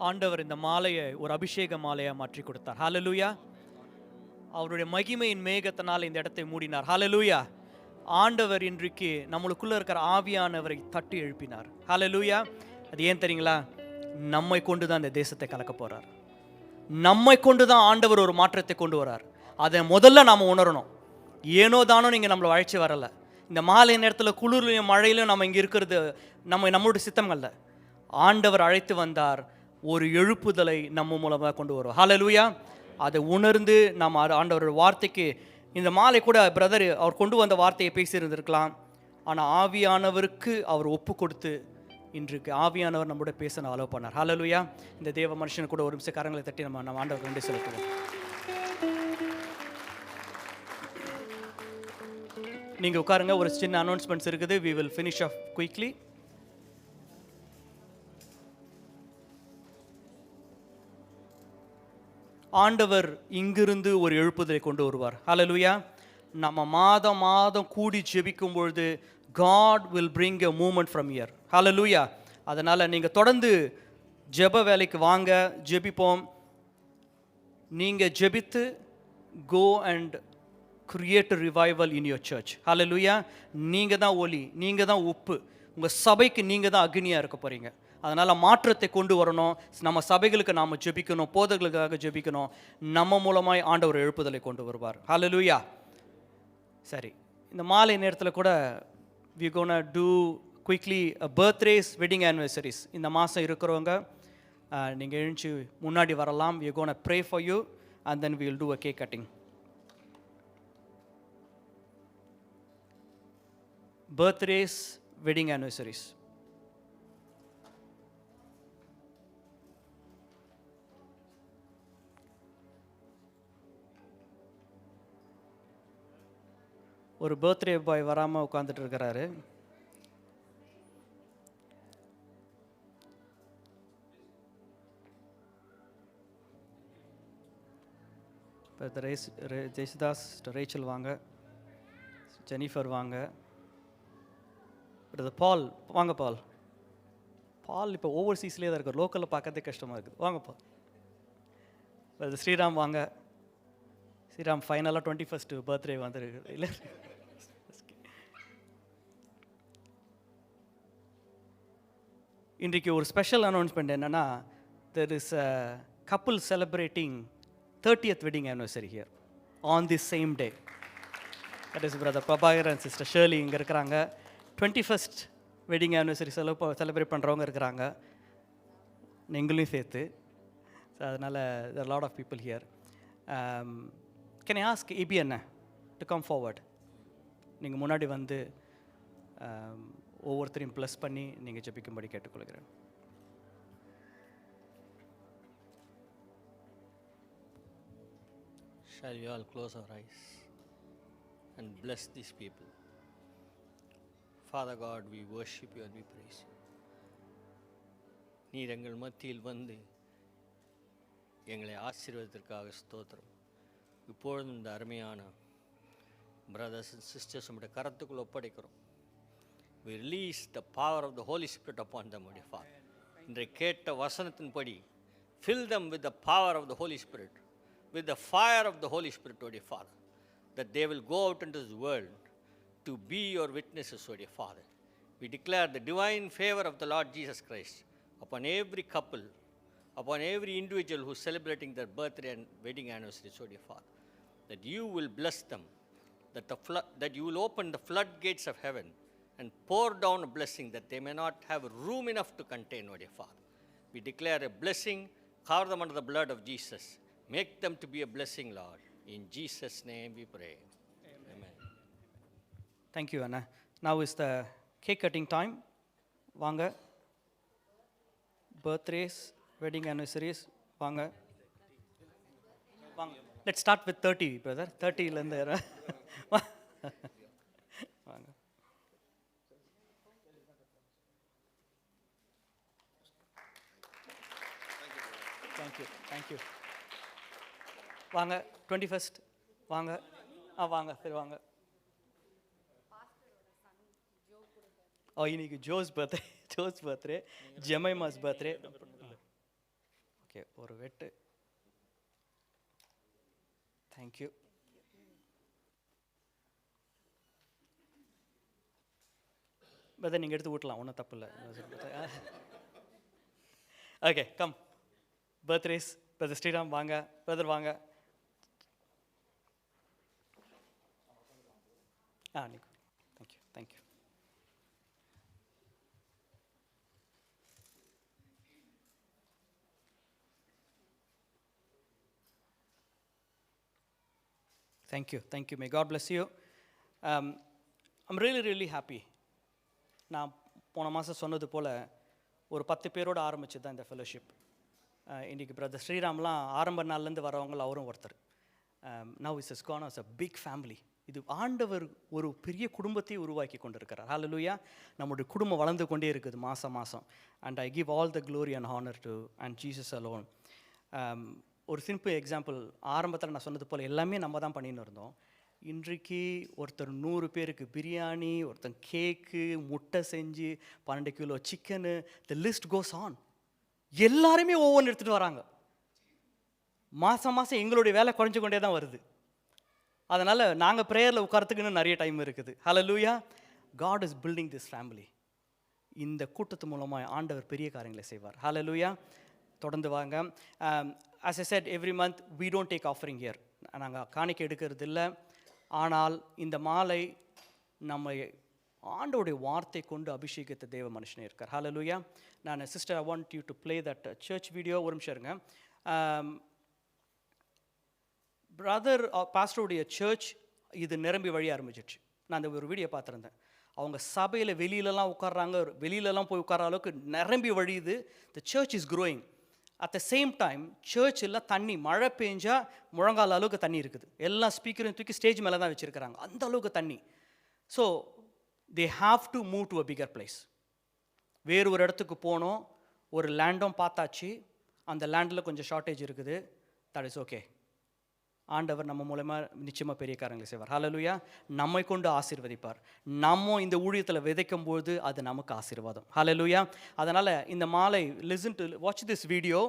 ஆண்டவர் இந்த மாலையை ஒரு அபிஷேக மாலையா மாற்றி கொடுத்தார். ஹல்லேலூயா. அவருடைய மகிமையின் மேகத்தினால் இந்த இடத்தை மூடினார். ஹல்லேலூயா. ஆண்டவர் இன்றைக்கு நம்மளுக்குள்ள இருக்கிற ஆவியானவரை தட்டி எழுப்பினார். ஹல்லேலூயா. அது ஏன் தெரியுங்களா? நம்மை கொண்டு தான் இந்த தேசத்தை கலக்க போறார். நம்மை கொண்டு தான் ஆண்டவர் ஒரு மாற்றத்தை கொண்டு வரார். அதை முதல்ல நாம் உணரணும். ஏனோ தானோ நீங்கள் நம்மளை அழைச்சி வரல. இந்த மாலை நேரத்தில் குளிர்லையும் மழையிலும் நம்ம இங்கே இருக்கிறது நம்மளுடைய சித்தம் அல்ல. ஆண்டவர் அழைத்து வந்தார். ஒரு எழுப்புதலை நம்ம மூலமாக கொண்டு வரும். ஹல்லேலூயா. அதை உணர்ந்து நம்ம ஆண்டவர் வார்த்தைக்கு இந்த மாலை கூட பிரதர் அவர் கொண்டு வந்த வார்த்தையை பேசியிருந்திருக்கலாம். ஆனால் ஆவியானவருக்கு அவர் ஒப்பு கொடுத்து இன்றைக்கு ஆவியானவர் நம்மளோட பேச அலோவ் பண்ணார். ஹல்லேலூயா. இந்த தேவ மனுஷனு கூட ஒரு நிமிஷம் கரங்களை தட்டி நம்ம ஆண்டவர் நன்றி செலுத்துவோம். நீங்கள் உட்காருங்க. ஒரு சின்ன அனௌன்ஸ்மெண்ட்ஸ் இருக்குது. we will finish off quickly. ஆண்டவர் இங்கிருந்து ஒரு எழுப்புதலை கொண்டு வருவார். ஹல்லேலூயா. நம்ம மாதம் கூடி ஜெபிக்கும் பொழுது God will bring a movement from here. ஹல்லேலூயா. அதனால் நீங்கள் தொடர்ந்து ஜெப வேலைக்கு வாங்க, ஜெபிப்போம். நீங்கள் ஜெபித்து go and create a revival in your church. ஹல்லேலூயா. நீங்கள் தான் ஒளி, நீங்கள் தான் உப்பு. உங்கள் சபைக்கு நீங்கள் தான் அக்னியாக இருக்க போகிறீங்க. அதனால் மாற்றத்தை கொண்டு வரணும். நம்ம சபைகளுக்கு நாம் ஜெபிக்கணும், போதர்களுக்காக ஜெபிக்கணும். நம்ம மூலமாய் ஆண்டவர் எழுப்புதலை கொண்டு வருவார். ஹல்லேலூயா. சரி, இந்த மாலை நேரத்தில் கூட we gonna do quickly a birthdays, wedding anniversaries. இந்த மாதம் இருக்கிறவங்க நீங்கள் எழுந்து முன்னாடி வரலாம். we gonna pray for you and then we will do a cake cutting. Birthdays, wedding anniversaries. ஒரு பர்த்டே பாய் வராமல் உட்காந்துட்டு இருக்கிறாரு. ஜெயசுதாஸ், ரேச்சல் வாங்க, ஜெனிஃபர் வாங்க, பால் வாங்க. பால் இப்போ ஓவர்சீஸ்லேயே தான் இருக்கார், லோக்கலில் பார்க்கறதே கஷ்டமாக இருக்குது. வாங்க பால். ஸ்ரீராம் வாங்க. ஸ்ரீராம் ஃபைனலாக 21st பர்த்டே வந்துருக்கு இல்லை? இன்றைக்கு ஒரு ஸ்பெஷல் அனௌன்ஸ்மெண்ட் என்னென்னா, there is a couple celebrating 30th wedding anniversary here on this same day. That is brother Prabhakar and sister Shirley இங்கே இருக்கிறாங்க. 21st wedding anniversary செலிப்ரேட் பண்ணுறவங்க இருக்கிறாங்க, நீங்களையும் சேர்த்து. ஸோ அதனால் there are a lot of people here. Can I ask EB Anna to come forward? நீங்கள் முன்னாடி வந்து ஒவ்வொருத்தரையும் ப்ளஸ் பண்ணி நீங்கள் ஜெபிக்கும்படி கேட்டுக்கொள்கிறேன். Shall we all close our eyes and bless these people? Father God, we worship you and we praise you. நீர் எங்கள் மத்தியில் வந்து எங்களை ஆசீர்வதித்திற்காக ஸ்தோத்திரம். இப்பொழுதும் இந்த அருமையான பிரதர்ஸ் அண்ட் சிஸ்டர்ஸ் உடைய கரத்துக்குள் ஒப்படைக்கிறோம். We release the power of the Holy Spirit upon them, O Father. இன்றைக்கு கேட்ட வசனத்தின்படி fill them with the power of the Holy Spirit, with the fire of the Holy Spirit, O Father, that they will go out into this world to be your witnesses, O Father. We declare the divine favor of the Lord Jesus Christ upon every couple, upon every individual who is celebrating their birthday and wedding anniversary, O Father, that you will bless them, that you will open the floodgates of heaven and pour down a blessing that they may not have room enough to contain, O dear Father. We declare a blessing, cover them under the blood of Jesus. Make them to be a blessing, Lord. In Jesus' name we pray. Amen. Thank you, Anna. Now is the cake cutting time. வாங்க. Birthdays, wedding anniversaries, வாங்க. வாங்க. Let's start with 30, brother. 30லேருந்து வாங்க. Thank you. வாங்க. 21st வாங்க. வாங்க. சரி வாங்க. இன்னைக்கு ஜோஸ் பர்த்டே, ஜெமைமாஸ் பர்த்டே. ஓகே, ஒரு வெட்டு. தேங்க்யூ. பதர் நீங்கள் எடுத்து ஊட்டலாம், ஒன்றும் தப்பு இல்லை. Okay, come. Birthdays. Brother Sriram வாங்க, பிரதர் வாங்க. Thank you thank you. Thank you. May God bless you. I'm really happy. நான் போன மாதம் சொன்னது போல் ஒரு 10 பேரோடு ஆரம்பிச்சு தான் இந்த ஃபெலோஷிப். இன்றைக்கி பிரதர் ஸ்ரீராம்லாம் ஆரம்ப நாள்லேருந்து வரவங்கள அவரும் ஒருத்தர். Now it has gone as a big family. இது ஆண்டவர் ஒரு பெரிய குடும்பத்தையே உருவாக்கி கொண்டு இருக்கிறார். ஹல்லேலூயா. நம்முடைய குடும்பம் வளர்ந்து கொண்டே இருக்குது மாதம். And I give all the glory and honour to and Jesus alone. ஒரு சிம்பிள் எக்ஸாம்பிள், ஆரம்பத்தில் நான் சொன்னது போல் எல்லாமே நம்ம தான் பண்ணின்னு இருந்தோம். இன்றைக்கு ஒருத்தர் 100 பேருக்கு பிரியாணி, ஒருத்தர் கேக்கு, முட்டை செஞ்சு 12 kilo chicken, the list goes on. எல்லாருமே ஒவ்வொன்று எடுத்துகிட்டு வராங்க. மாதம் எங்களுடைய வேலை குறைஞ்சு கொண்டே தான் வருது. அதனால் நாங்கள் ப்ரேயரில் உட்காரத்துக்குன்னு நிறைய டைம் இருக்குது. ஹல்லேலூயா. God is building this family. இந்த கூட்டத்து மூலமாக ஆண்டவர் பெரிய காரியங்களை செய்வார். ஹல்லேலூயா. தொடர்ந்து வாங்க. As I said, every month we don't take offering here. நாங்கள் காணிக்கை எடுக்கிறது இல்லை. ஆனால் இந்த மாலை நம்ம ஆண்டோடைய வார்த்தை கொண்டு அபிஷேகித்த தேவ மனுஷனே இருக்கார். ஹல்லேலூயா. நான் sister, I want you to play that church video. ஒரு நிமிஷம் இருங்க. பிரதர் பாஸ்டருடைய சர்ச் இது நிரம்பி வழி ஆரம்பிச்சிடுச்சு. நான் அந்த ஒரு வீடியோ பார்த்துருந்தேன். அவங்க சபையில் வெளியிலலாம் உட்கார்றாங்க, வெளியிலலாம் போய் உட்கார அளவுக்கு நிரம்பி வழியுது. The church is growing. At the same time சர்ச்சில் தண்ணி, மழை பெஞ்சா முழங்கால அளவுக்கு தண்ணி இருக்குது. எல்லா ஸ்பீக்கரையும் தூக்கி ஸ்டேஜ் மேலே தான் வச்சுருக்கிறாங்க, அந்த அளவுக்கு தண்ணி. So they have to move to a bigger place. வேறு ஒரு இடத்துக்கு போனோம், ஒரு லேண்டும் பார்த்தாச்சு, அந்த லேண்டில் கொஞ்சம் ஷார்ட்டேஜ் இருக்குது. That is okay. ஆண்டவர் நம்ம மூலமாக நிச்சயமாக பெரிய காரியங்களை செய்வார். ஹல்லேலூயா. நம்மை கொண்டு ஆசீர்வதிப்பார். நம்ம இந்த ஊழியத்தில் விதைக்கும் போது அது நமக்கு ஆசீர்வாதம். ஹல்லேலூயா. அதனால் இந்த மாலை watch this video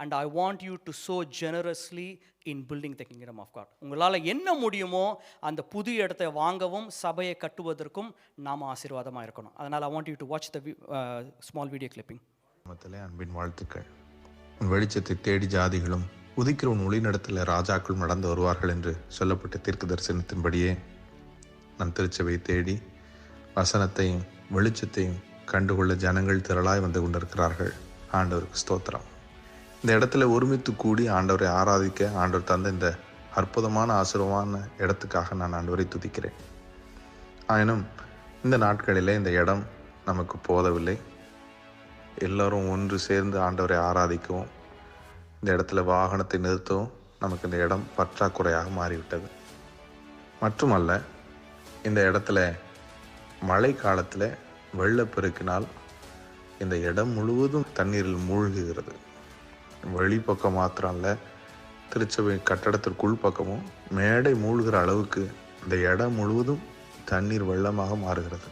and I want you to sow generously in building the kingdom of God. உங்களால் என்ன முடியுமோ அந்த புது இடத்தை வாங்கவும் சபையை கட்டுவதற்கும் நாம் ஆசீர்வாதமாக இருக்கணும். அதனால் I want you to watch the small video clipping. அன்பின் வாழ்த்துக்கள். வெளிச்சத்தை தேடி ஜாதிகளும் உதிக்கிற உன் ஒளிநடத்தில் ராஜாக்கள் நடந்து வருவார்கள் என்று சொல்லப்பட்ட தீர்க்க தரிசனத்தின்படியே நம் திருச்சபையை தேடி வசனத்தையும் வெளிச்சத்தையும் கண்டுகொள்ள ஜனங்கள் திரளாய் வந்து கொண்டிருக்கிறார்கள். ஆண்டவருக்கு ஸ்தோத்திரம். இந்த இடத்துல ஒருமித்து கூடி ஆண்டவரை ஆராதிக்க ஆண்டவர் தந்த இந்த அற்புதமான ஆசீர்வாதமான இடத்துக்காக நான் ஆண்டவரை துதிக்கிறேன். ஆயினும் இந்த நாட்களிலே இந்த இடம் நமக்கு போதவில்லை. எல்லோரும் ஒன்று சேர்ந்து ஆண்டவரை ஆராதிக்கவும் இந்த இடத்துல வாகனத்தை நிறுத்தவும் நமக்கு இந்த இடம் பற்றாக்குறையாக மாறிவிட்டது. மட்டுமல்ல, இந்த இடத்துல மழை காலத்தில் வெள்ளப்பெருக்கினால் இந்த இடம் முழுவதும் தண்ணீரில் மூழ்குகிறது. வெளிப்பக்கம் மாத்திரம் இல்லை, திருச்சபை கட்டடத்திற்குள் பக்கமும் மேடை மூழ்கிற அளவுக்கு இந்த இடம் முழுவதும் தண்ணீர் வெள்ளமாக மாறுகிறது.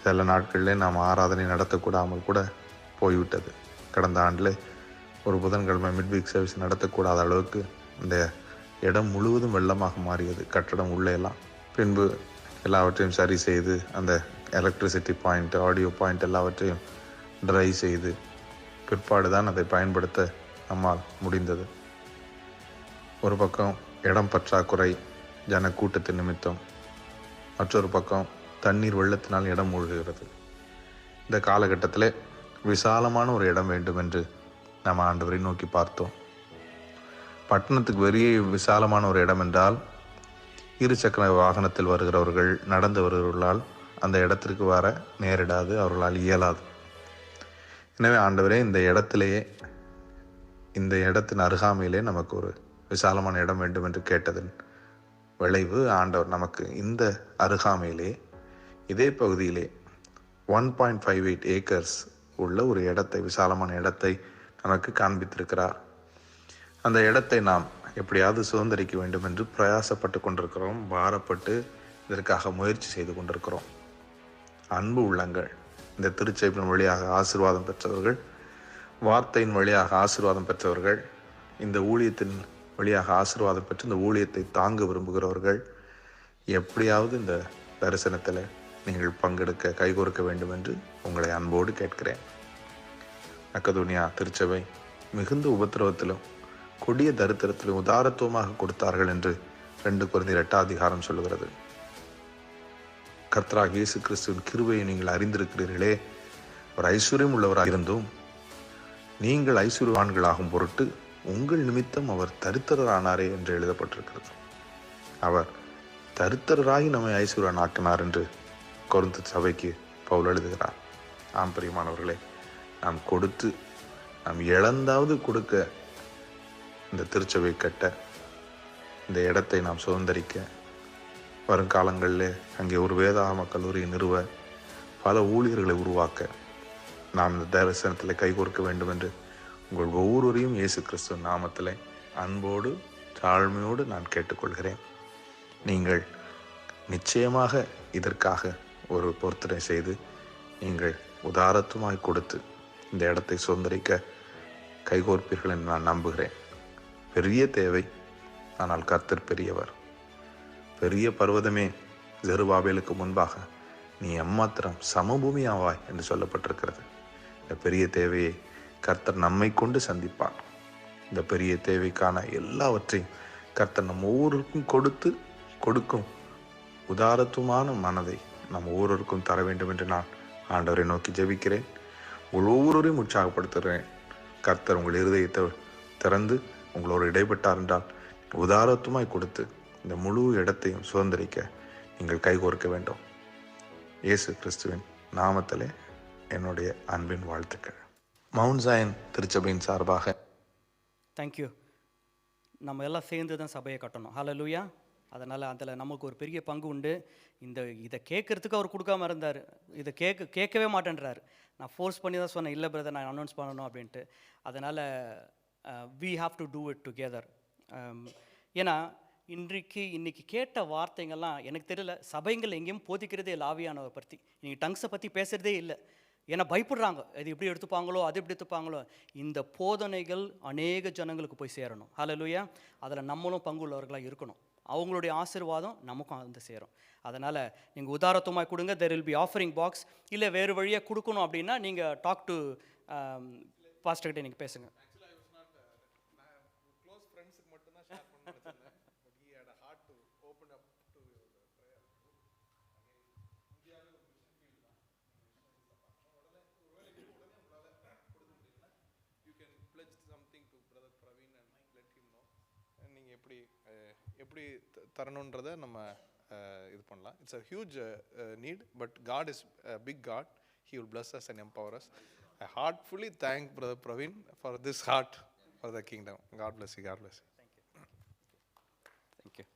சில நாட்களில் நாம் ஆராதனை நடத்தக்கூடாமல் கூட போய்விட்டது. கடந்த ஆண்டில் ஒரு புதன்கிழமை மிட்வீக் சர்வீஸ் நடத்தக்கூடாத அளவுக்கு இந்த இடம் முழுவதும் வெள்ளமாக மாறியது. கட்டடம் உள்ளே எல்லாம். பின்பு எல்லாவற்றையும் சரி செய்து அந்த எலக்ட்ரிசிட்டி பாயிண்ட், ஆடியோ பாயிண்ட் எல்லாவற்றையும் ட்ரை செய்து பிற்பாடு தான் அதை பயன்படுத்த நம்மால் முடிந்தது. ஒரு பக்கம் இடம் பற்றாக்குறை, ஜன கூட்டத்தின் நிமித்தம், மற்றொரு பக்கம் தண்ணீர் வெள்ளத்தினால் இடம் மூழ்குகிறது. இந்த காலகட்டத்தில் விசாலமான ஒரு இடம் வேண்டும் என்று நம்ம ஆண்டவரை நோக்கி பார்த்தோம். பட்டணத்துக்கு வெளியே விசாலமான ஒரு இடம் என்றால் இருசக்கர வாகனத்தில் வருகிறவர்கள், நடந்து வருகிறவர்களால் அந்த இடத்திற்கு வர நேரிடாது, அவர்களால் இயலாது. எனவே ஆண்டவரே, இந்த இடத்திலேயே, இந்த இடத்தின் அருகாமையிலே நமக்கு ஒரு விசாலமான இடம் வேண்டும் என்று கேட்டதன் விளைவு ஆண்டவர் நமக்கு இந்த அருகாமையிலே, இதே பகுதியிலே 1.58 ஏக்கர்ஸ் உள்ள ஒரு இடத்தை, விசாலமான இடத்தை நமக்கு காண்பித்திருக்கிறார். அந்த இடத்தை நாம் எப்படியாவது சுதந்திரிக்க வேண்டும் என்று பிரயாசப்பட்டு கொண்டிருக்கிறோம். பாரப்பட்டு இதற்காக முயற்சி செய்து கொண்டிருக்கிறோம். அன்பு உள்ளங்கள், இந்த திருச்செய்ப்பின் வழியாக ஆசீர்வாதம் பெற்றவர்கள், வார்த்தையின் வழியாக ஆசீர்வாதம் பெற்றவர்கள், இந்த ஊழியத்தின் வழியாக ஆசீர்வாதம் பெற்று இந்த ஊழியத்தை தாங்க விரும்புகிறவர்கள், எப்படியாவது இந்த தரிசனத்தில் நீங்கள் பங்கெடுக்க கைகோர்க்க வேண்டும் என்று உங்களை அன்போடு கேட்கிறேன். மக்கதோனியா திருச்சபை மிகுந்த உபத்திரவத்திலும் கொடிய தரித்திரத்திலும் உதாரத்துவமாக கொடுத்தார்கள் என்று 2 கொரிந்தியர் 8 சொல்லுகிறது. கர்த்தராகிய இயேசு கிறிஸ்துவின் கிருபையை நீங்கள் அறிந்திருக்கிறீர்களே, அவர் ஐஸ்வர்யம் உள்ளவராக இருந்தும் நீங்கள் ஐஸ்வர்யவான்களாகும் பொருட்டு உங்கள் நிமித்தம் அவர் தரித்திரரானாரே என்று எழுதப்பட்டிருக்கிறது. அவர் தரித்திரராகி நம்மை ஐஸ்வர்யன் ஆக்கினார் என்று கொரிந்து சபைக்கு பவுல் எழுதுகிறார். ஆம் பிரியமானவர்களே, நாம் கொடுத்து நாம் இழந்தாவது கொடுக்க, இந்த திருச்சபை கட்ட, இந்த இடத்தை நாம் சுதந்திரிக்க, வருங்காலங்களில் அங்கே ஒரு வேதாகம கல்லூரியை நிறுவ, பல ஊழியர்களை உருவாக்க நாம் இந்த தரிசனத்தில் கைகோர்க்க வேண்டும் என்று உங்கள் ஒவ்வொருவரையும் இயேசு கிறிஸ்துவ நாமத்தில் அன்போடு தாழ்மையோடு நான் கேட்டுக்கொள்கிறேன். நீங்கள் நிச்சயமாக இதற்காக ஒரு பொருத்தனை செய்து நீங்கள் உதாரத்துமாய் கொடுத்து இந்த இடத்தை சுதந்திரிக்க கைகோர்ப்பீர்கள் என்று நான் நம்புகிறேன். பெரிய தேவை, ஆனால் கர்த்தர் பெரியவர். பெரிய பர்வதமே, ஜெருபாபேலுக்கு முன்பாக நீ எம்மாத்திரம் சமபூமி ஆவாய் என்று சொல்லப்பட்டிருக்கிறது. இந்த பெரிய தேவையை கர்த்தர் நம்மை கொண்டு சந்திப்பார். இந்த பெரிய தேவைக்கான எல்லாவற்றையும் கர்த்தர் நம் ஒவ்வொருவருக்கும் கொடுக்கும் உதாரத்துவமான மனதை நம் ஒவ்வொருவருக்கும் தர வேண்டும் என்று நான் ஆண்டவரை நோக்கி ஜெபிக்கிறேன். உங்கள் ஒவ்வொருவரையும் உற்சாகப்படுத்துகிறேன். கர்த்தர் உங்கள் இருதயத்தை திறந்து உங்களோடு இடைப்பட்டார் என்றால் உதாரத்துவமாய் கொடுத்து இந்த முழு இடத்தையும் சுதந்திரிக்க நீங்கள் கைகோர்க்க வேண்டும். இயேசு கிறிஸ்துவின் நாமத்திலே என்னுடைய அன்பின் வாழ்த்துக்கள். மவுண்ட் ஜாயன் திருச்சபையின் சார்பாக தேங்க்யூ. நம்ம எல்லாம் சேர்ந்து தான் சபையை கட்டணும். ஹல்லேலூயா. அதனால் அதில் நமக்கு ஒரு பெரிய பங்கு உண்டு. இதை கேட்குறதுக்கு அவர் கொடுக்காம இருந்தார். இதை கேட்கவே மாட்டேன்றார். நான் ஃபோர்ஸ் பண்ணி தான் சொன்னேன், இல்லை பிரதர் நான் அனௌன்ஸ் பண்ணணும் அப்படின்ட்டு. அதனால் we have to do it together. ஏன்னா இன்னைக்கு கேட்ட வார்த்தைங்கள்லாம் எனக்கு தெரியல, சபைங்கள் எங்கேயும் போதிக்கிறதே இல்லை ஆவியானவரை பற்றி. இன்றைக்கி டங்ஸை பற்றி பேசுகிறதே இல்லை. ஏன்னா பயப்படுறாங்க, அது எப்படி எடுத்துப்பாங்களோ அது எப்படி எடுத்துப்பாங்களோ. இந்த போதனைகள் அநேக ஜனங்களுக்கு போய் சேரணும். ஹல்லேலூயா. அதில் நம்மளும் பங்குள்ளவர்களாக இருக்கணும். அவங்களுடைய ஆசீர்வாதம் நமக்கும் வந்து சேரும். அதனால் நீங்கள் உதாரத்துவமாக கொடுங்க. there will be offering box. இல்லை வேறு வழியாக கொடுக்கணும் அப்படின்னா நீங்கள் டாக் டு பாஸ்டர்கிட்ட நீங்கள் பேசுங்க. நீங்கள் எப்படி தரணுன்றதை நம்ம இது பண்ணலாம். It's a huge need, but God is big God. He will bless us and empower us. I heartfully thank Brother Praveen for this heart for the kingdom. God bless you. God bless you. Thank you.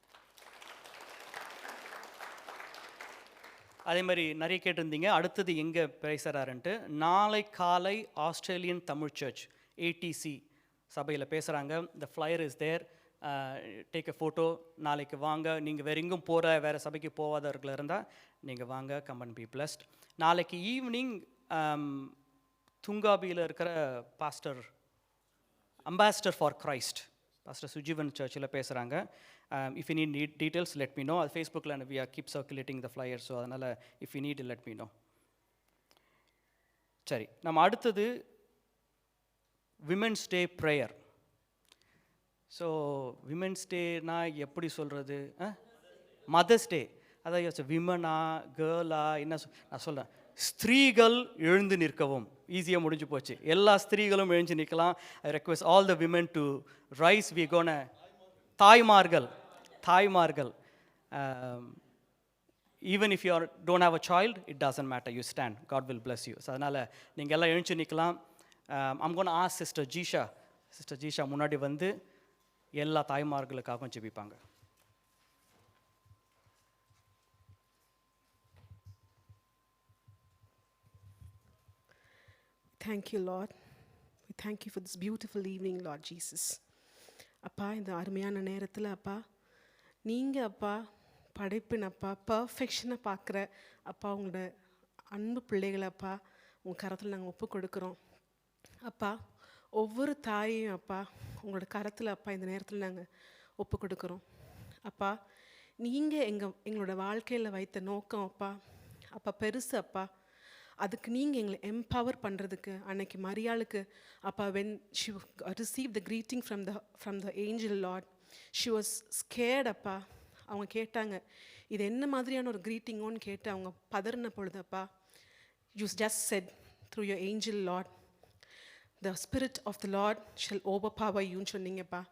அதே மாதிரி நிறைய கேட்டிருந்தீங்க அடுத்தது எங்கே பேசுகிறாருன்ட்டு. நாளை காலை Australian Tamil search ATC சபையில் பேசுகிறாங்க. the flyer is there. Take a photo. நாளைக்கு வாங்க. நீங்கள் வேறு எங்கும் வேறு சபைக்கு போகாதவர்கள் இருந்தால் நீங்கள் வாங்க. Come and be blessed. நாளைக்கு ஈவினிங் துங்காபியில் இருக்கிற pastor ambassador for Christ pastor Sujeevan சர்ச்சில் பேசுகிறாங்க. If you need details let me know. அது ஃபேஸ்புக்கில் we are keep circulating the flyer. So அதனால் if you need let me know. சரி, நம்ம அடுத்தது women's day prayer. So women's டேனா எப்படி சொல்கிறது? Mother's day. அதான் விமனா கேர்ளா என்ன நான் சொல்கிறேன். ஸ்திரீகள் எழுந்து நிற்கவும். ஈஸியாக முடிஞ்சு போச்சு. எல்லா ஸ்திரீகளும் எழுந்து நிற்கலாம். I request all the women to rise. We gonna தாய்மார்கள் even if you don't have a child, it doesn't matter, you stand. God will bless you. So அதனால் நீங்கள் எல்லாம் எழுந்து நிற்கலாம். I'm gonna ask sister Jisha முன்னாடி வந்து எல்லா தாய்மார்களுக்காகவும் ஜெபிப்பாங்க. Thank you, Lord. We thank you for this beautiful evening, Lord Jesus. அப்பா, இந்த அருமையான நேரத்தில் அப்பா நீங்கள் அப்பா படைப்பின் அப்பா பர்ஃபெக்ஷனை பார்க்குற அப்பா உங்களோட அன்பு பிள்ளைகளை அப்பா உங்கள் கரத்தில் நாங்கள் ஒப்பு கொடுக்குறோம். அப்பா ஒவ்வொரு தாயையும் அப்பா உங்களோட கரத்தில் அப்பா இந்த நேரத்தில் நாங்கள் ஒப்பு கொடுக்குறோம். அப்பா நீங்கள் எங்களோட வாழ்க்கையில் வைத்த நோக்கம் அப்பா அப்பா பெருசு அப்பா. அதுக்கு நீங்கள் எங்களை எம்பவர் பண்ணுறதுக்கு அன்னைக்கு மரியாளுக்கு அப்பா when she received the greeting from the angel Lord, she was scared அப்பா. அவங்க கேட்டாங்க இது என்ன மாதிரியான ஒரு க்ரீட்டிங்கோன்னு கேட்டு அவங்க பதறின பொழுது அப்பா you just said through your angel Lord, the spirit of the Lord shall overpower youன்னு சொன்னீங்கப்பா.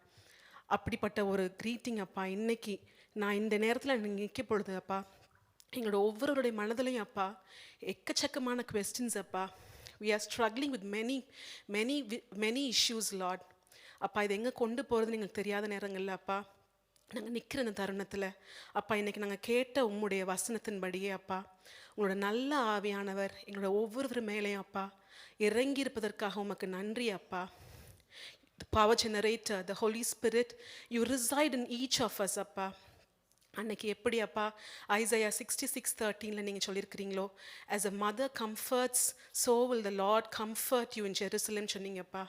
அப்படிப்பட்ட ஒரு க்ரீட்டிங் அப்பா இன்னைக்கு நான் இந்த நேரத்தில் நீங்கள் நிற்க பொழுது அப்பா எங்களோட ஒவ்வொருவருடைய மனதிலையும் அப்பா எக்கச்சக்கமான கொஸ்டின்ஸ் அப்பா. we are struggling with many issues Lord. அப்பா இது எங்கே கொண்டு போகிறதுன்னு எங்களுக்கு தெரியாத நேரங்களில் அப்பா நாங்கள் நிற்கிற இந்த தருணத்தில் அப்பா இன்றைக்கி நாங்கள் கேட்ட உம்முடைய வசனத்தின்படியே அப்பா உங்களோட நல்ல ஆவியானவர் எங்களோட ஒவ்வொருவர் மேலேயும் அப்பா இறங்கி இருப்பதற்காக உமக்கு நன்றி அப்பா. The power generator, the Holy Spirit, you reside in each of us அப்பா. அன்னைக்கு எப்படி அப்பா ஐசையா 66:13 நீங்கள் சொல்லியிருக்கிறீங்களோ as a mother comforts so will the Lord comfort you in Jerusalem சொன்னீங்கப்பா.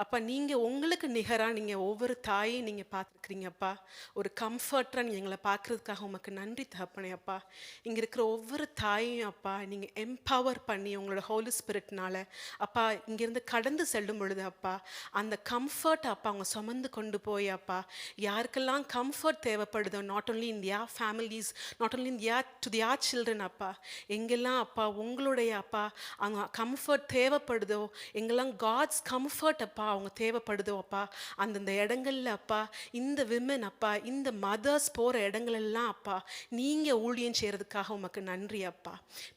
அப்பா நீங்கள் உங்களுக்கு நிகராக நீங்கள் ஒவ்வொரு தாயையும் நீங்கள் பார்த்துருக்கிறீங்கப்பா. ஒரு கம்ஃபர்டராக நீங்கள் எங்களை பார்க்குறதுக்காக உமக்கு நன்றி தகப்பனே அப்பா. இங்கே இருக்கிற ஒவ்வொரு தாயையும் அப்பா நீங்கள் எம்பவர் பண்ணி உங்களோட ஹோலி ஸ்பிரிட்னால அப்பா இங்கேருந்து கடந்து செல்லும் பொழுது அப்பா அந்த கம்ஃபர்ட் அப்பா அவங்க சுமந்து கொண்டு போய் அப்பா யாருக்கெல்லாம் கம்ஃபர்ட் தேவைப்படுதோ not only in their families, not only in to their children அப்பா எங்கெல்லாம் அப்பா உங்களுடைய அப்பா அவங்க கம்ஃபர்ட் தேவைப்படுதோ எங்கெல்லாம் காட்ஸ் கம்ஃபர்ட் அப்பா அவங்க தேவைப்படுதோ அப்பா அந்தந்த இடங்கள்ல அப்பா இந்த விமன் அப்பா இந்த மதர்ஸ் போகிற இடங்களெல்லாம் அப்பா நீங்கள் ஊழியம் செய்கிறதுக்காக உமக்கு நன்றி அப்பா.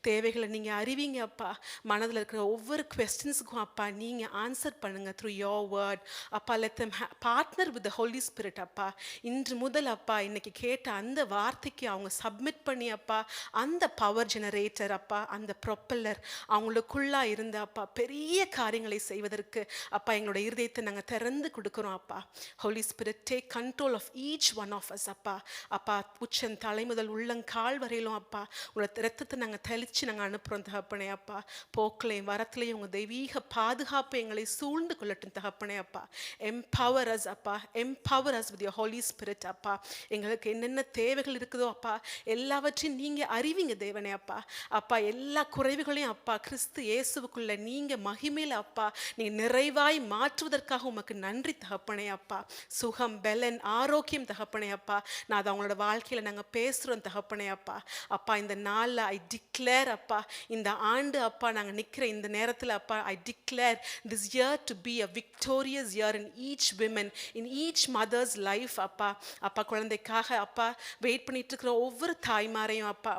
தேவைகளை நீங்கள் அறிவிங்க அப்பா. மனதில் இருக்கிற ஒவ்வொரு கொஸ்டின்ஸுக்கும் அப்பா நீங்கள் ஆன்சர் பண்ணுங்கள் த்ரூ யோர் வேர்ட் அப்பா. let them partner with the Holy Spirit அப்பா. இன்று முதல் அப்பா இன்னைக்கு கேட்ட அந்த வார்த்தைக்கு அவங்க சப்மிட் பண்ணி அப்பா அந்த பவர் ஜெனரேட்டர் அப்பா அந்த ப்ரொப்பல்லர் அவங்களுக்குள்ளா இருந்த அப்பா பெரிய காரியங்களை செய்வதற்கு அப்பா எங்களோட இருதயத்தை நாங்கள் திறந்து கொடுக்குறோம் அப்பா. Holy Spirit take control of each one of us அப்பா. அப்பா உச்சன் தலை முதல் உள்ளங்கால் வரையிலும் அப்பா உங்களோட ரத்தத்தை நாங்கள் தெளித்து நாங்கள் அனுப்புகிறோம் தகப்பனே அப்பா. போக்களையும் வரத்துலையும் உங்கள் தெய்வீக பாதுகாப்பு எங்களை சூழ்ந்து கொள்ளட்டும் தகப்பனே அப்பா. எம்பவர் அஸ் அப்பா, empower us with your Holy Spirit அப்பா. எங்களுக்கு என்னென்ன தேவைகள் இருக்குதோ அப்பா எல்லாவற்றையும் நீங்கள் அறிவிங்க தேவனே அப்பா. அப்பா எல்லா குறைவுகளையும் அப்பா கிறிஸ்து இயேசுவுக்குள்ள நீங்கள் மகிமையில் அப்பா நீங்கள் நிறைவாய் மாற்றுவதற்காக உமக்கு நன்றி தகப்பனே அப்பா. சுகம் பெலன் ஆரோக்கியம் தகப்பனே அப்பா நான் அதை அவங்களோட வாழ்க்கையில் நாங்கள் பேசுகிறோம் தகப்பனே அப்பா. அப்பா இந்த நாளில் ஐ டிக்ளேர் அப்பா இந்த ஆண்டு அப்பா நாங்கள் நிற்கிற இந்த நேரத்தில் அப்பா I declare this year to be a victorious year in each woman in each mother's life அப்பா. அப்பா குழந்தைக்காக அப்பா வெயிட் பண்ணிட்டு இருக்கிற ஒவ்வொரு தாய்மாரையும் அப்பா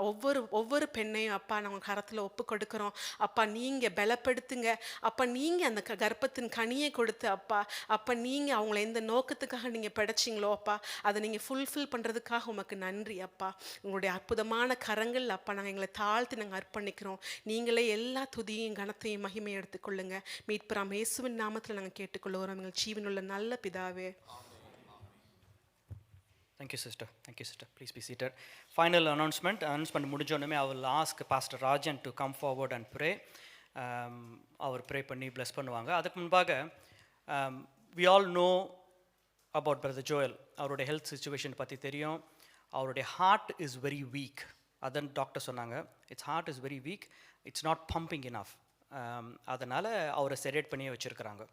ஒவ்வொரு பெண்ணையும் அப்பா நாங்கள் கரத்தில் ஒப்பு கொடுக்குறோம் அப்பா. நீங்கள் பலப்படுத்துங்க அப்பா. நீங்கள் அந்த கர்ப்பத்தின் கனியை கொடுத்து அப்பா அப்பா நீங்கள் அவங்கள எந்த நோக்கத்துக்காக நீங்கள் படைச்சிங்களோ அப்பா அதை நீங்கள் ஃபுல்ஃபில் பண்ணுறதுக்காக உமக்கு நன்றி அப்பா. உங்களுடைய அற்புதமான கரங்கள் அப்பா நாங்கள் எங்களை தாழ்த்தி நாங்கள் அர்ப்பணிக்கிறோம். நீங்களே எல்லா துதியும் கனத்தையும் மகிமையை எடுத்துக்கொள்ளுங்க. மீட்பராம் இயேசுவின் நாமத்தில் நாங்கள் கேட்டுக்கொள்ளுகிறோம் எங்கள் ஜீவனுள்ள நல்ல பிதாவே. Thank you, sister. Thank you, sister. Please be seated. Final announcement முடிஞ்சோடனே I will ask Pastor Rajan to come forward and pray. அவர் ப்ரே பண்ணி bless பண்ணுவாங்க. அதுக்கு முன்பாக we all know about Brother Joel. அவருடைய ஹெல்த் சிச்சுவேஷன் பற்றி தெரியும். அவருடைய ஹார்ட் இஸ் வெரி வீக். அதான் டாக்டர் சொன்னாங்க it's hard is very weak, it's not pumping enough. அதனால் அவரை செடேட் பண்ணியே வச்சுருக்கிறாங்க.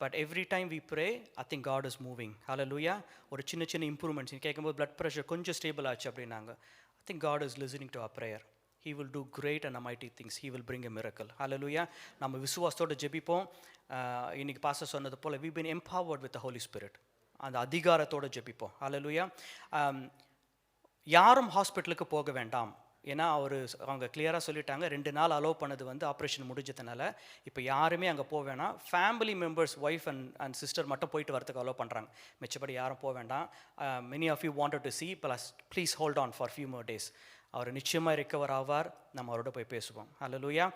But every time we pray, I think God is moving. Hallelujah. ஒரு சின்ன இம்ப்ரூவ்மெண்ட்ஸ் கேட்கும்போது blood pressure கொஞ்சம் ஸ்டேபிள் ஆச்சு அப்படின்னாங்க. I think God is listening to our prayer. He will do great and mighty things. He will bring a miracle. Hallelujah. நம்ம விசுவாசத்தோடு ஜெபிப்போம். இன்னைக்கு பாஸ்டர் சொன்னது போல் we've been empowered with the Holy Spirit. அந்த அதிகாரத்தோடு ஜெபிப்போம். Hallelujah. யாரும் ஹாஸ்பிட்டலுக்கு போக வேண்டாம். ஏன்னா அவங்க கிளியராக சொல்லிட்டாங்க 2 நாள் அலோவ் பண்ணது ஆப்ரேஷன் முடிஞ்சதுனால இப்போ யாருமே அங்கே போக வேண்டாம். Family members wife and sister மட்டும் போயிட்டு வரதுக்கு அலோவ் பண்ணுறாங்க. மிச்சப்படி யாரும் போக வேண்டாம். Many of you wanted to see, please hold on for few more days. அவர் நிச்சயமாக ரிக்கவர் ஆவார். நம்ம அவரோட போய் பேசுவோம். ஹல்லேலூயா.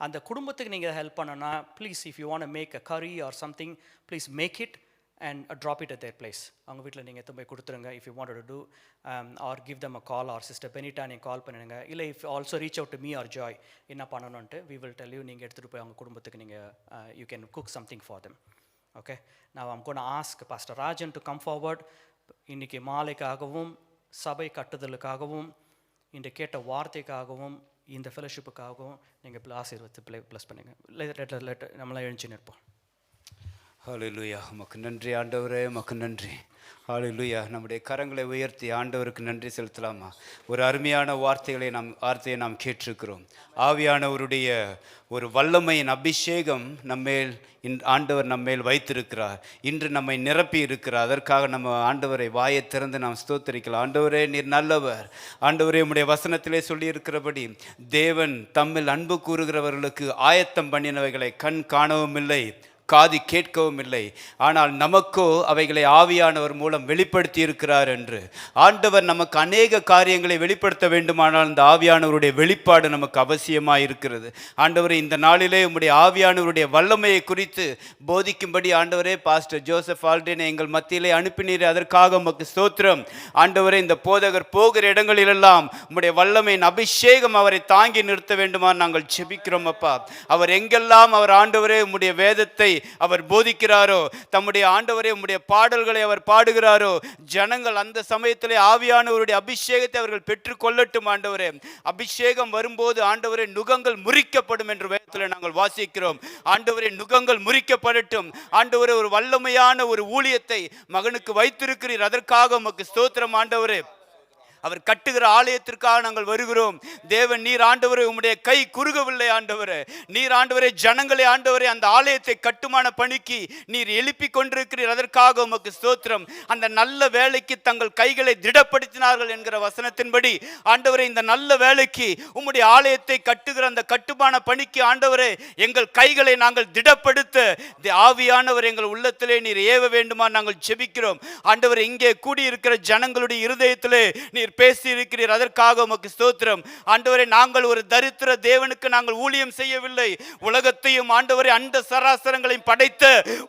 அந்த குடும்பத்துக்கு நீங்கள் ஹெல்ப் பண்ணணும்னா please if you want to make a curry or something please make it and drop it at their place. அவங்க வீட்டில் நீங்கள் எடுத்து போய் கொடுத்துருங்க. If you wanted to do or give them a call, or sister Benita நீங்கள் கால் பண்ணுங்க. இல்லை if also reach out to me or Joy, என்ன பண்ணணும்ன்ட்டு we will tell you. நீங்கள் எடுத்துகிட்டு போய் அவங்க குடும்பத்துக்கு நீங்கள் you can cook something for them. Okay, now I'm going to ask Pastor Rajan to come forward. இன்னைக்கு மாலைக்காகவும் சபை கட்டுதலுக்காகவும் இந்த கேட்ட வார்த்தைக்காகவும் இந்த ஃபெலோஷிப்புக்காகவும் நீங்கள் ஆசீர்வாதத்தை ப்ளஸ் பண்ணுங்கள். நம்மளாம் எழுச்சி நிற்போம். ஹல்லேலூயா. உமக்கு நன்றி ஆண்டவரே, உமக்கு நன்றி. ஹல்லேலூயா. நம்முடைய கரங்களை உயர்த்தி ஆண்டவருக்கு நன்றி செலுத்தலாமா? ஒரு அருமையான வார்த்தையை நாம் கேட்டிருக்கிறோம். ஆவியானவருடைய ஒரு வல்லமையின் அபிஷேகம் நம்மேல் ஆண்டவர் நம்மேல் வைத்திருக்கிறார். இன்று நம்மை நிரப்பி இருக்கிறார். அதற்காக நம்ம ஆண்டவரை வாயை திறந்து நாம் ஸ்தோத்தரிக்கலாம். ஆண்டவரே நீர் நல்லவர். ஆண்டவரே உம்முடைய வசனத்திலே சொல்லியிருக்கிறபடி தேவன் தம்மில் அன்பு கூறுகிறவர்களுக்கு ஆயத்தம் பண்ணினவைகளை கண் காணவும் இல்லை, காது கேட்கவும் இல்லை, ஆனால் நமக்கோ அவைகளை ஆவியானவர் மூலம் வெளிப்படுத்தி இருக்கிறார் என்று. ஆண்டவர் நமக்கு அநேக காரியங்களை வெளிப்படுத்த வேண்டுமானால் இந்த ஆவியானவருடைய வெளிப்பாடு நமக்கு அவசியமாக இருக்கிறது. ஆண்டவரே இந்த நாளிலே உம்முடைய ஆவியானவருடைய வல்லமையை குறித்து போதிக்கும்படி ஆண்டவரே பாஸ்டர் ஜோசப் ஆல்டேனை எங்கள் மத்தியிலே அனுப்பினீர். அதற்காக உமக்கு ஸ்தோத்திரம். ஆண்டவரே இந்த போதகர் போகிற இடங்களிலெல்லாம் உம்முடைய வல்லமையின் அபிஷேகம் அவரை தாங்கி நிறுத்த வேண்டுமா நாங்கள் செபிக்கிறோம் அப்பா. அவர் எங்கெல்லாம் அவர் ஆண்டவரே உம்முடைய வேதத்தை அவர் போதிக்கிறாரோ, தம்முடைய ஆண்டவரே உம்முடைய பாடல்களை அவர் பாடுகிறாரோ, ஜனங்கள் அந்த சமயத்திலே ஆவியானவருடைய அபிஷேகத்தை அவர்கள் பெற்றுக்கொள்ளட்டும். ஆண்டவரே அபிஷேகம் வரும்போது ஆண்டவரே நுகங்கள் முறிக்கப்படும் என்று வேதத்தில் நாங்கள் வாசிக்கிறோம். ஆண்டவரே நுகங்கள் முறிக்கப்படட்டும். ஆண்டவரே ஒரு வல்லமையான ஒரு ஊழியத்தை மகனுக்கு வைத்திருக்கிறீர். அதற்காக உமக்கு ஸ்தோத்திரம் ஆண்டவரே. அவர் கட்டுகிற ஆலயத்திற்காக நாங்கள் வருகிறோம். தேவன் நீர் ஆண்டவரே உம்முடைய கை குறுகவில்லை ஆண்டவரே. நீர் ஆண்டவரே ஜனங்களை ஆண்டவரே அந்த ஆலயத்தை கட்டுமான பணிக்கு நீர் எழுப்பி கொண்டிருக்கிறீர். அதற்காக உமக்கு ஸ்தோத்திரம். அந்த நல்ல வேலைக்கு தங்கள் கைகளை திடப்படுத்தினார்கள் என்கிற வசனத்தின்படி ஆண்டவரே இந்த நல்ல வேலைக்கு உம்முடைய ஆலயத்தை கட்டுகிற அந்த கட்டுமான பணிக்கு ஆண்டவரே எங்கள் கைகளை நாங்கள் திடப்படுத்த ஆவியானவர் எங்கள் உள்ளத்திலே நீர் ஏவ வேண்டுமா நாங்கள் ஜெபிக்கிறோம். ஆண்டவரே இங்கே கூடியிருக்கிற ஜனங்களுடைய இருதயத்திலே நீர் பேசி இருக்கிறீர். அதற்காக உமக்கு ஸ்தோத்திரம். ஆண்டவரே நாங்கள் ஒரு தரித்திர தேவனுக்கு நாங்கள் ஊழியம் செய்யவில்லை. உலகத்தையும் ஆண்டவரே அண்ட சராசரங்களையும் படைத்த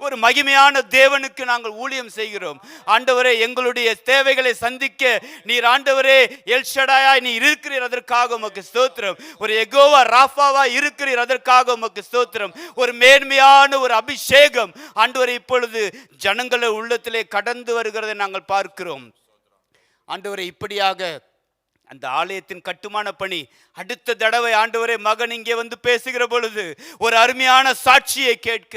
ஒரு மகிமையான தேவனுக்கு நாங்கள் ஊழியம் செய்கிறோம். ஆண்டவரே எங்களுடைய தேவைகளை சந்திக்க நீர் ஆண்டவரே எல் ஷடாயாய் நீர் இருக்கிறீர். அதற்காக உமக்கு ஸ்தோத்திரம். ஒரு யெகோவா ராஃபாவா இருக்கிறீர். அதற்காக உமக்கு ஸ்தோத்திரம். ஒரு மேன்மையான ஒரு அபிஷேகம் ஆண்டவரே இப்பொழுது ஜனங்கள உள்ளத்திலே கடந்து வருகிறதை நாங்கள் பார்க்கிறோம். ஆண்டவரே இப்படியாக அந்த ஆலயத்தின் கட்டுமான பணி அடுத்த தடவை ஆண்டவரே மகன் இங்கே வந்து பேசுகிற பொழுது ஒரு அருமையான சாட்சியை கேட்க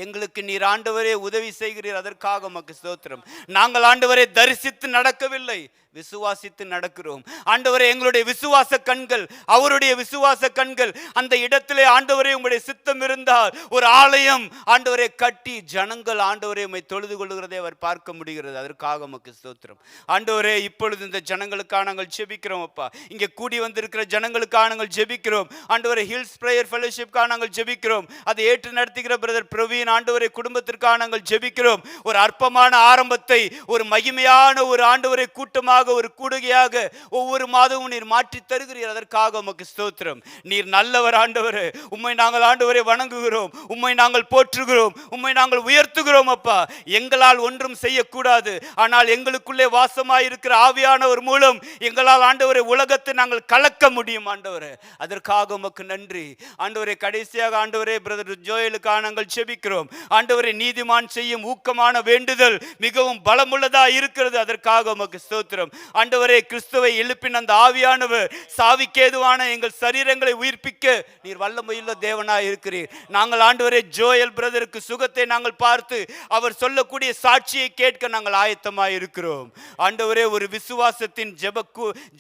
எங்களுக்கு நீர் ஆண்டவரே உதவி செய்கிறீர். அதற்காக உமக்கு ஸ்தோத்திரம். நாங்கள் ஆண்டவரே தரிசித்து நடக்கவில்லை, விசுவாசித்து நடக்கிறோம். ஆண்டவரே எங்களுடைய விசுவாச கண்கள், அவருடைய விசுவாச கண்கள் அந்த இடத்திலே ஆண்டவரே உங்களுடைய சித்தம் இருந்தால் ஒரு ஆலயம் ஆண்டவரே கட்டி ஜனங்கள் ஆண்டவரே உம்மை தொழுது கொள்ளுகிறதை அவர் பார்க்க முடிகிறது. அதற்காக உமக்கு ஸ்தோத்திரம். ஆண்டவரே இப்பொழுது இந்த ஜனங்களுக்காக நாங்கள் ஜெபிக்கிறோம் அப்பா. இங்கே கூடி வந்திருக்கிற ஜனங்களுக்காக நாங்கள் ஜெபிக்கிறோம். ஆண்டவரே ஹில்ஸ் பிரேயர் ஃபெலோஷிப்காக நாங்கள் ஜெபிக்கிறோம். அதை ஏற்று நடத்துகிற பிரதர் பிரவீன் ஆண்டவரே குடும்பத்திற்காக நாங்கள் ஜெபிக்கிறோம். ஒரு அற்பமான ஆரம்பத்தை ஒரு மகிமையான ஒரு ஆண்டவரே கூட்டமாக ஒரு கூடுகையாக ஒவ்வொரு மாதமும் நீர் மாற்றி தருகிறீர். அதற்காக உமக்கு ஸ்தோத்திரம். நீர் நல்லவர் ஆண்டவரே. உம்மை நாங்கள் ஆண்டவரே வணங்குகிறோம், உம்மை நாங்கள் போற்றுகிறோம், உம்மை நாங்கள் உயர்த்துகிறோம் அப்பா. எங்களால் ஒன்றும் செய்யக்கூடாது, ஆனால் எங்களுக்குள்ளே வாசமாய் இருக்கிற ஆவியானவர் மூலம் எங்களால் ஆண்டவரே உலகத்தை நாங்கள் கலக்க முடியும் ஆண்டவரே. அதற்காக உமக்கு நன்றி ஆண்டவரே. கடைசியாக ஆண்டவரே பிரதர் ஜோயலுக்காக நாங்கள் ஜெபிக்கிறோம். ஆண்டவரே நீதிமான் செய்யும் ஊக்கமான வேண்டுதல் மிகவும் பலமுள்ளதா இருக்கிறது. அதற்காக உமக்கு ஸ்தோத்திரம். ஆண்டவரே கிறிஸ்துவை எழுப்பின அந்த ஆவியானவர் சாவிக்கேதுவான எங்கள் சரீரங்களை உயிர்ப்பிக்க நீர் வல்லமையுள்ள தேவனாய் இருக்கிறீர். நாங்கள் ஆண்டவரே ஜோயல் பிரதருக்கு சுகத்தை நாங்கள் பார்த்து அவர் சொல்லக்கூடிய சாட்சியை கேட்க நாங்கள் ஆயத்தமாய் இருக்கிறோம். ஆண்டவரே ஒரு விசுவாசத்தின்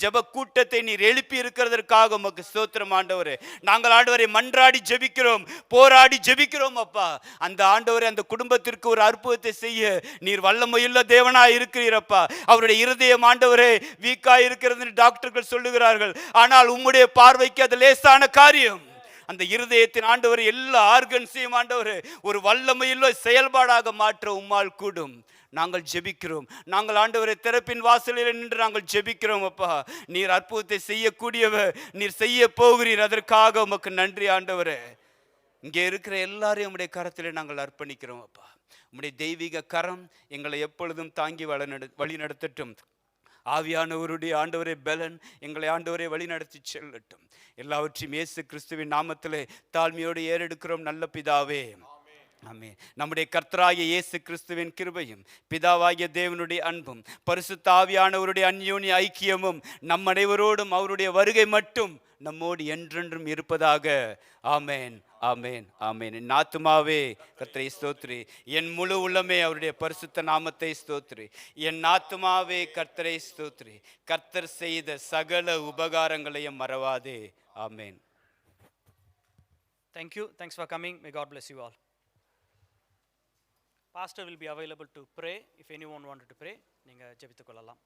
ஜெப கூட்டத்தை நீர் எழுப்பி இருக்கிறதற்காக உமக்கு ஸ்தோத்திரம் ஆண்டவரே. நாங்கள் ஆண்டவரை மன்றாடி ஜெபிக்கிறோம், போராடி ஜெபிக்கிறோம் அப்பா. அந்த ஆண்டவரே அந்த குடும்பத்திற்கு ஒரு அற்புதத்தை செய்ய நீர் வல்லமையுள்ள தேவனாய் இருக்கிறீரப்பா. அவருடைய இருதயம் ஆண்டவரே வீக்கா இருக்கிறது டாக்டர்கள் சொல்லுகிறார்கள், ஆனால் உம்முடைய பார்வைக்கு அது லேசான காரியம். அந்த இருதயத்தின் ஆண்டவர் எல்லா ஆர்கன்ஸையும் ஆண்டவர் ஒரு வல்லமையுள்ள செயல்பாடாக மாற்ற உம்மால் கூடும். நாங்கள் ஜெபிக்கிறோம். நாங்கள் ஆண்டவரை திறப்பின் வாசலில் நின்று நாங்கள் ஜெபிக்கிறோம் அப்பா. நீர் அற்புதத்தை செய்யக்கூடியவர், நீர் செய்ய போகிறீர். அதற்காக உமக்கு நன்றி ஆண்டவரே. இங்கே இருக்கிற எல்லாரையும் உம்முடைய கரத்தில் நாங்கள் அர்ப்பணிக்கிறோம் அப்பா. உம்முடைய தெய்வீக கரம் எங்களை எப்பொழுதும் தாங்கி வழி நடத்தட்டும். ஆவியானவருடைய ஆண்டவரே பலன் எங்களை ஆண்டவரே வழி நடத்தி செல்லட்டும். எல்லாவற்றையும் இயேசு கிறிஸ்துவின் நாமத்திலே தாழ்மையோடு ஏறெடுக்கிறோம் நல்ல பிதாவே, ஆமென். நம்முடைய கர்த்தராகிய இயேசு கிறிஸ்துவின் கிருபையும் பிதாவாகிய தேவனுடைய அன்பும் பரிசுத்த ஆவியானவருடைய அந்யோன்ய ஐக்கியமும் நம் அனைவரோடும் அவருடைய வருகை மட்டும் நம்மோடு என்றென்றும் இருப்பதாக. ஆமேன், ஆமேன், ஆமேன். என் ஆத்துமாவே கர்த்தரை ஸ்தோத்திரி, என் முழு உள்ளமே அவருடைய பரிசுத்த நாமத்தை ஸ்தோத்திரி. என் ஆத்துமாவே கர்த்தரை ஸ்தோத்திரி, கர்த்தர் செய்த சகல உபகாரங்களையும் மறவாதே. ஆமேன். Thank you. Thanks for coming. May God bless you all. Pastor will be available to pray. If anyone wanted to pray, நீங்க ஜெபித்துக் கொள்ளலாம்.